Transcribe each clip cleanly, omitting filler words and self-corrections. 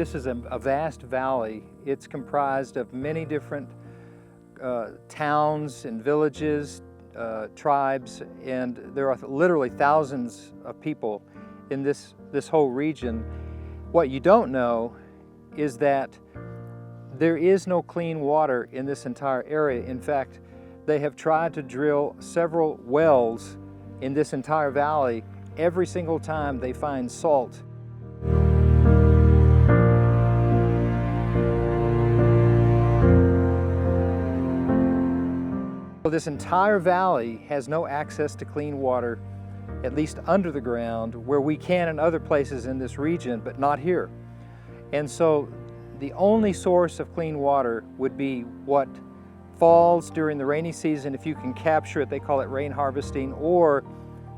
This is a vast valley. It's comprised of many different towns and villages, tribes, and there are literally thousands of people in this whole region. What you don't know is that there is no clean water in this entire area. In fact, they have tried to drill several wells in this entire valley. Every single time they find salt. So this entire valley has no access to clean water, at least under the ground, where we can in other places in this region, but not here. And so the only source of clean water would be what falls during the rainy season. If you can capture it, they call it rain harvesting, or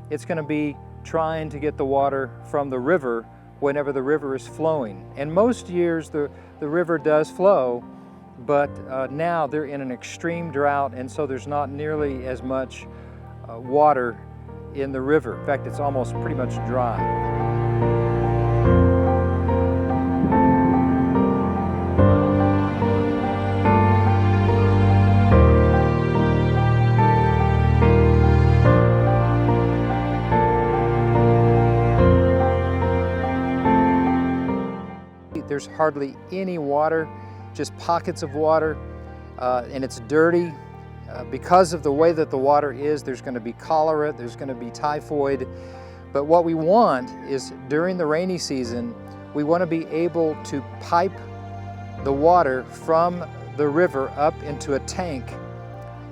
it's going to be trying to get the water from the river whenever the river is flowing. And most years the river does flow, but now they're in an extreme drought, and so there's not nearly as much water in the river. In fact, it's almost pretty much dry. There's hardly any water, just pockets of water, and it's dirty. Because of the way that the water is, there's going to be cholera, there's going to be typhoid. But what we want is, during the rainy season, we want to be able to pipe the water from the river up into a tank.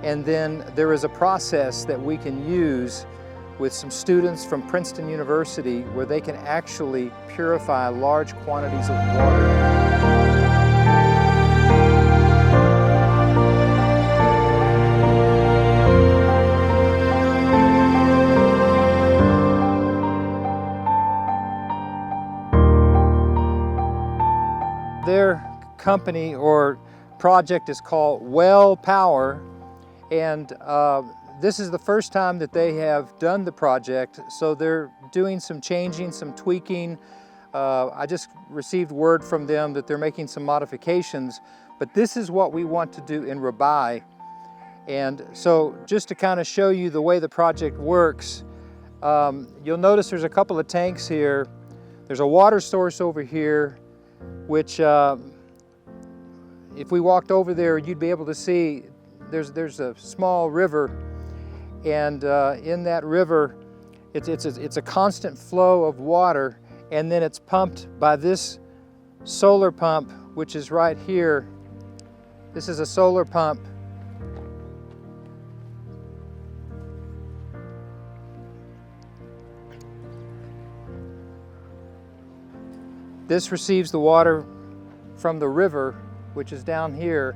And then there is a process that we can use with some students from Princeton University where they can actually purify large quantities of water. Their company or project is called Well Power, and this is the first time that they have done the project, so they're doing some changing, some tweaking. I just received word from them that they're making some modifications, but this is what we want to do in Rabai. And so just to kind of show you the way the project works, you'll notice there's a couple of tanks here. There's a water source over here, which if we walked over there, you'd be able to see there's a small river. And in that river, it's a constant flow of water, and then it's pumped by this solar pump, which is right here. This is a solar pump. This receives the water from the river, which is down here,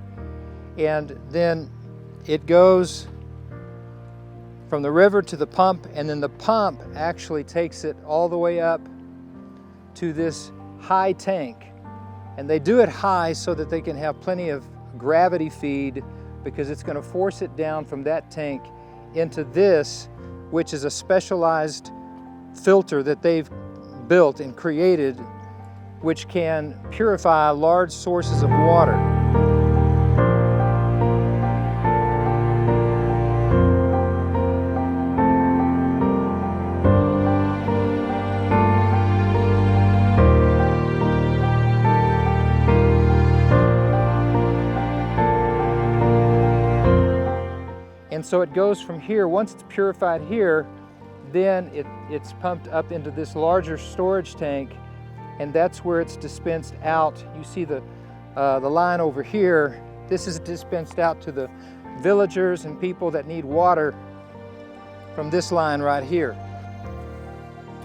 and then it goes from the river to the pump, and then the pump actually takes it all the way up to this high tank. And they do it high so that they can have plenty of gravity feed, because it's going to force it down from that tank into this, which is a specialized filter that they've built and created, which can purify large sources of water. And so it goes from here. Once it's purified here, then it's pumped up into this larger storage tank, and that's where it's dispensed out. You see the line over here. This is dispensed out to the villagers and people that need water from this line right here.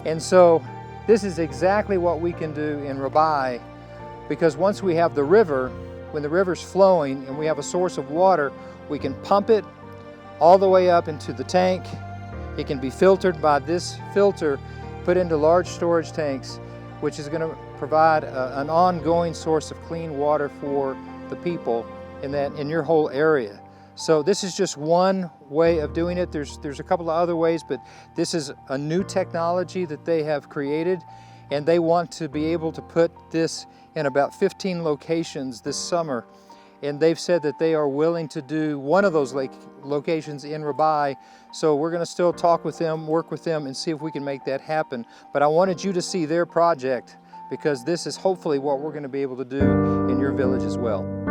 And so this is exactly what we can do in Rabai, because once we have the river, when the river's flowing and we have a source of water, we can pump it all the way up into the tank. It can be filtered by this filter, put into large storage tanks, which is going to provide an ongoing source of clean water for the people in your whole area. So this is just one way of doing it. There's a couple of other ways, but this is a new technology that they have created, and they want to be able to put this in about 15 locations this summer. And they've said that they are willing to do one of those locations in Rabai. So we're going to still talk with them, work with them, and see if we can make that happen. But I wanted you to see their project, because this is hopefully what we're going to be able to do in your village as well.